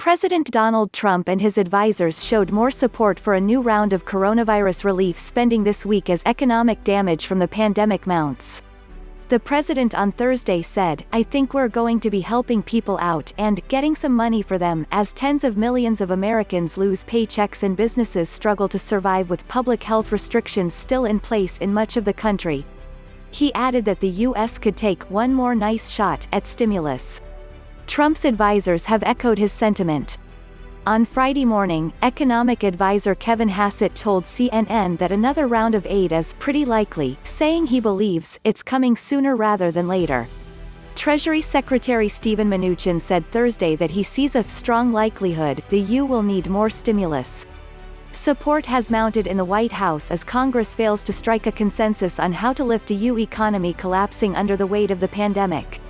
President Donald Trump and his advisors showed more support for a new round of coronavirus relief spending this week as economic damage from the pandemic mounts. The president on Thursday said, "I think we're going to be helping people out and getting some money for them as tens of millions of Americans lose paychecks and businesses struggle to survive with public health restrictions still in place in much of the country." He added that the U.S. could take one more nice shot at stimulus. Trump's advisors have echoed his sentiment. On Friday morning, economic advisor Kevin Hassett told CNN that another round of aid is pretty likely, saying he believes it's coming sooner rather than later. Treasury Secretary Steven Mnuchin said Thursday that he sees a strong likelihood the U.S. will need more stimulus. Support has mounted in the White House as Congress fails to strike a consensus on how to lift a U.S. economy collapsing under the weight of the pandemic.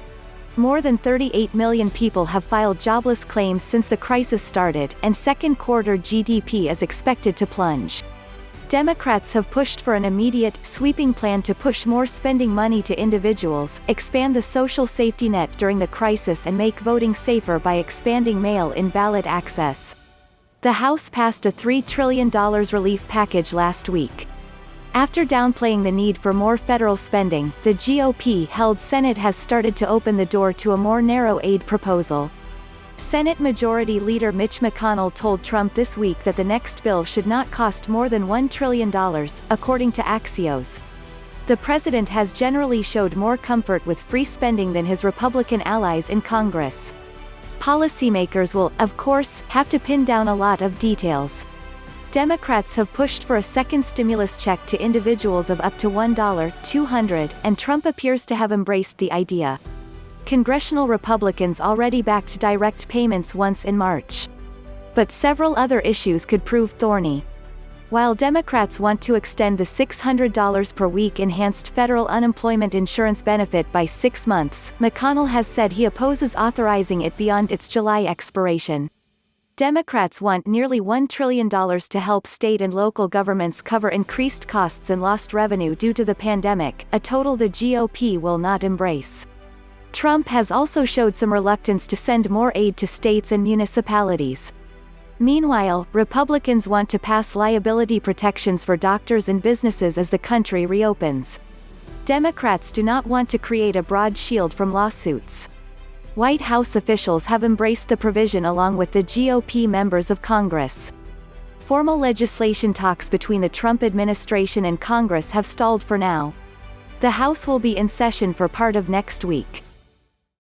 More than 38 million people have filed jobless claims since the crisis started, and second quarter GDP is expected to plunge. Democrats have pushed for an immediate, sweeping plan to push more spending money to individuals, expand the social safety net during the crisis and make voting safer by expanding mail-in ballot access. The House passed a $3 trillion relief package last week. After downplaying the need for more federal spending, the GOP-held Senate has started to open the door to a more narrow aid proposal. Senate Majority Leader Mitch McConnell told Trump this week that the next bill should not cost more than $1 trillion, according to Axios. The president has generally showed more comfort with free spending than his Republican allies in Congress. Policymakers will, of course, have to pin down a lot of details. Democrats have pushed for a second stimulus check to individuals of up to $1,200, and Trump appears to have embraced the idea. Congressional Republicans already backed direct payments once in March. But several other issues could prove thorny. While Democrats want to extend the $600 per week enhanced federal unemployment insurance benefit by 6 months, McConnell has said he opposes authorizing it beyond its July expiration. Democrats want nearly $1 trillion to help state and local governments cover increased costs and lost revenue due to the pandemic, a total the GOP will not embrace. Trump has also showed some reluctance to send more aid to states and municipalities. Meanwhile, Republicans want to pass liability protections for doctors and businesses as the country reopens. Democrats do not want to create a broad shield from lawsuits. White House officials have embraced the provision along with the GOP members of Congress. Formal legislation talks between the Trump administration and Congress have stalled for now. The House will be in session for part of next week.